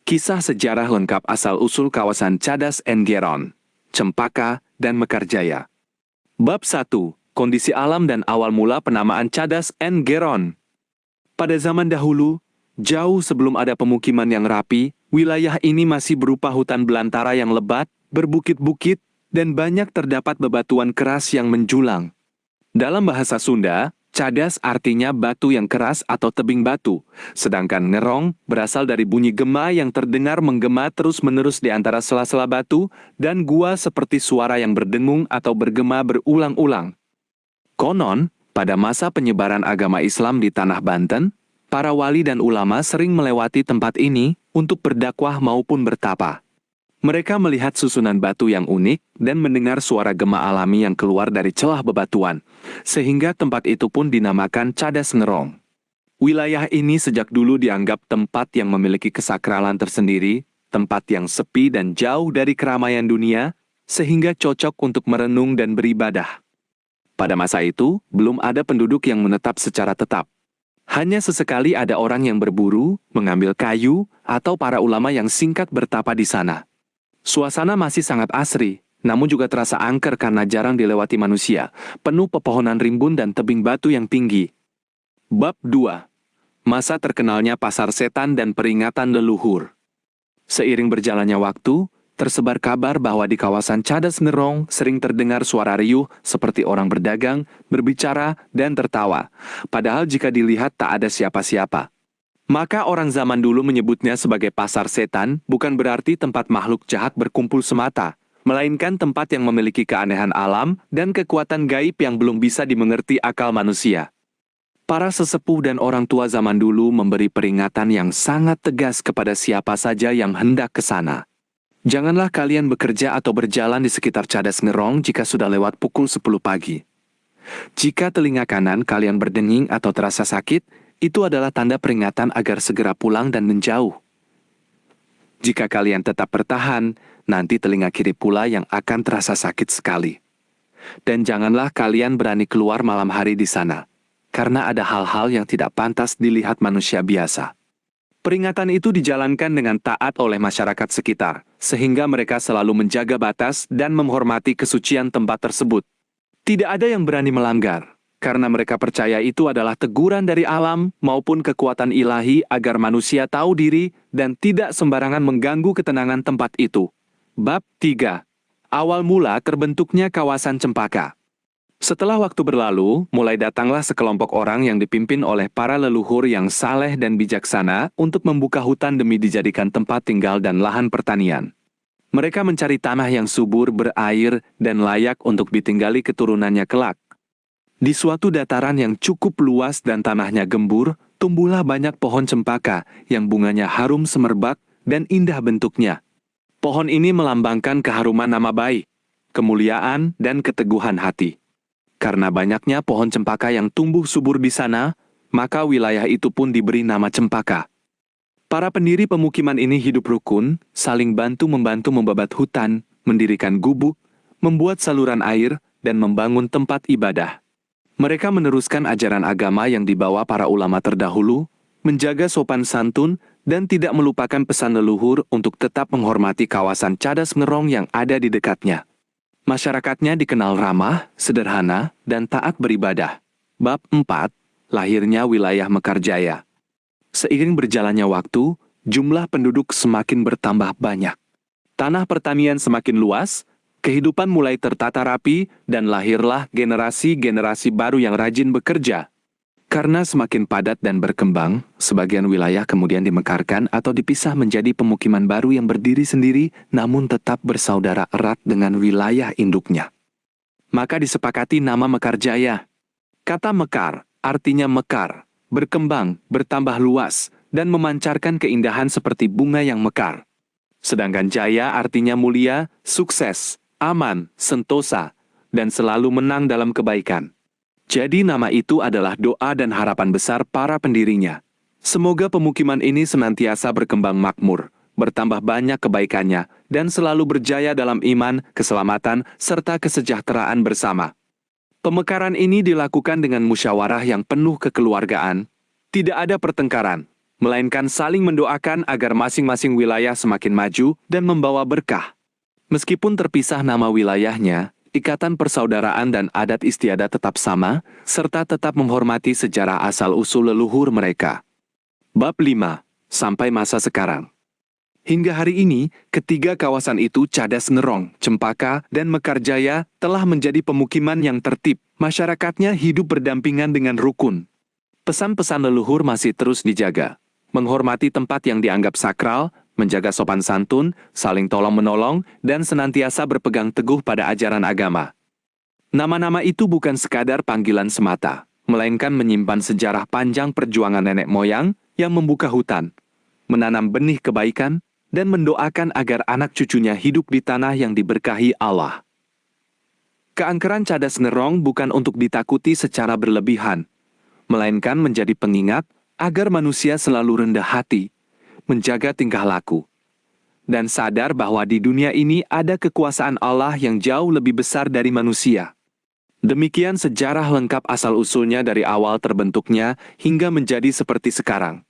Kisah sejarah lengkap asal-usul kawasan Cadas Engeron, Cempaka, dan Mekarjaya. Bab 1. Kondisi alam dan awal mula penamaan Cadas Engeron. Pada zaman dahulu, jauh sebelum ada pemukiman yang rapi, wilayah ini masih berupa hutan belantara yang lebat, berbukit-bukit, dan banyak terdapat bebatuan keras yang menjulang. Dalam bahasa Sunda, cadas artinya batu yang keras atau tebing batu, sedangkan ngerong berasal dari bunyi gema yang terdengar menggema terus-menerus di antara sela-sela batu, dan gua seperti suara yang berdengung atau bergema berulang-ulang. Konon, pada masa penyebaran agama Islam di tanah Banten, para wali dan ulama sering melewati tempat ini untuk berdakwah maupun bertapa. Mereka melihat susunan batu yang unik dan mendengar suara gema alami yang keluar dari celah bebatuan, sehingga tempat itu pun dinamakan Cadas Ngerong. Wilayah ini sejak dulu dianggap tempat yang memiliki kesakralan tersendiri, tempat yang sepi dan jauh dari keramaian dunia, sehingga cocok untuk merenung dan beribadah. Pada masa itu, belum ada penduduk yang menetap secara tetap. Hanya sesekali ada orang yang berburu, mengambil kayu, atau para ulama yang singkat bertapa di sana. Suasana masih sangat asri, namun juga terasa angker karena jarang dilewati manusia, penuh pepohonan rimbun dan tebing batu yang tinggi. Bab 2. Masa terkenalnya pasar setan dan peringatan leluhur. Seiring berjalannya waktu, tersebar kabar bahwa di kawasan Cadas Ngerong sering terdengar suara riuh seperti orang berdagang, berbicara, dan tertawa. Padahal jika dilihat tak ada siapa-siapa. Maka orang zaman dulu menyebutnya sebagai pasar setan, bukan berarti tempat makhluk jahat berkumpul semata, melainkan tempat yang memiliki keanehan alam dan kekuatan gaib yang belum bisa dimengerti akal manusia. Para sesepuh dan orang tua zaman dulu memberi peringatan yang sangat tegas kepada siapa saja yang hendak ke sana. Janganlah kalian bekerja atau berjalan di sekitar Cadas Ngerong jika sudah lewat pukul 10 pagi. Jika telinga kanan kalian berdenging atau terasa sakit, itu adalah tanda peringatan agar segera pulang dan menjauh. Jika kalian tetap bertahan, nanti telinga kiri pula yang akan terasa sakit sekali. Dan janganlah kalian berani keluar malam hari di sana, karena ada hal-hal yang tidak pantas dilihat manusia biasa. Peringatan itu dijalankan dengan taat oleh masyarakat sekitar, sehingga mereka selalu menjaga batas dan menghormati kesucian tempat tersebut. Tidak ada yang berani melanggar, karena mereka percaya itu adalah teguran dari alam maupun kekuatan ilahi agar manusia tahu diri dan tidak sembarangan mengganggu ketenangan tempat itu. Bab 3. Awal mula terbentuknya kawasan Cempaka. Setelah waktu berlalu, mulai datanglah sekelompok orang yang dipimpin oleh para leluhur yang saleh dan bijaksana untuk membuka hutan demi dijadikan tempat tinggal dan lahan pertanian. Mereka mencari tanah yang subur, berair, dan layak untuk ditinggali keturunannya kelak. Di suatu dataran yang cukup luas dan tanahnya gembur, tumbuhlah banyak pohon cempaka yang bunganya harum semerbak dan indah bentuknya. Pohon ini melambangkan keharuman nama baik, kemuliaan, dan keteguhan hati. Karena banyaknya pohon cempaka yang tumbuh subur di sana, maka wilayah itu pun diberi nama Cempaka. Para pendiri pemukiman ini hidup rukun, saling bantu-membantu membabat hutan, mendirikan gubuk, membuat saluran air, dan membangun tempat ibadah. Mereka meneruskan ajaran agama yang dibawa para ulama terdahulu, menjaga sopan santun, dan tidak melupakan pesan leluhur untuk tetap menghormati kawasan Cadas Ngerong yang ada di dekatnya. Masyarakatnya dikenal ramah, sederhana, dan taat beribadah. Bab 4. Lahirnya wilayah Mekarjaya. Seiring berjalannya waktu, jumlah penduduk semakin bertambah banyak. Tanah pertanian semakin luas, kehidupan mulai tertata rapi, dan lahirlah generasi-generasi baru yang rajin bekerja. Karena semakin padat dan berkembang, sebagian wilayah kemudian dimekarkan atau dipisah menjadi pemukiman baru yang berdiri sendiri, namun tetap bersaudara erat dengan wilayah induknya. Maka disepakati nama Mekarjaya. Kata mekar artinya mekar, berkembang, bertambah luas, dan memancarkan keindahan seperti bunga yang mekar. Sedangkan jaya artinya mulia, sukses, aman, sentosa, dan selalu menang dalam kebaikan. Jadi nama itu adalah doa dan harapan besar para pendirinya. Semoga pemukiman ini senantiasa berkembang makmur, bertambah banyak kebaikannya, dan selalu berjaya dalam iman, keselamatan, serta kesejahteraan bersama. Pemekaran ini dilakukan dengan musyawarah yang penuh kekeluargaan. Tidak ada pertengkaran, melainkan saling mendoakan agar masing-masing wilayah semakin maju dan membawa berkah. Meskipun terpisah nama wilayahnya, ikatan persaudaraan dan adat istiadat tetap sama, serta tetap menghormati sejarah asal-usul leluhur mereka. Bab 5. Sampai masa sekarang. Hingga hari ini, ketiga kawasan itu Cadas Ngerong, Cempaka, dan Mekarjaya telah menjadi pemukiman yang tertib. Masyarakatnya hidup berdampingan dengan rukun. Pesan-pesan leluhur masih terus dijaga. Menghormati tempat yang dianggap sakral, menjaga sopan santun, saling tolong-menolong, dan senantiasa berpegang teguh pada ajaran agama. Nama-nama itu bukan sekadar panggilan semata, melainkan menyimpan sejarah panjang perjuangan nenek moyang yang membuka hutan, menanam benih kebaikan, dan mendoakan agar anak cucunya hidup di tanah yang diberkahi Allah. Keangkeran Cadas Ngerong bukan untuk ditakuti secara berlebihan, melainkan menjadi pengingat agar manusia selalu rendah hati, menjaga tingkah laku, dan sadar bahwa di dunia ini ada kekuasaan Allah yang jauh lebih besar dari manusia. Demikian sejarah lengkap asal-usulnya dari awal terbentuknya hingga menjadi seperti sekarang.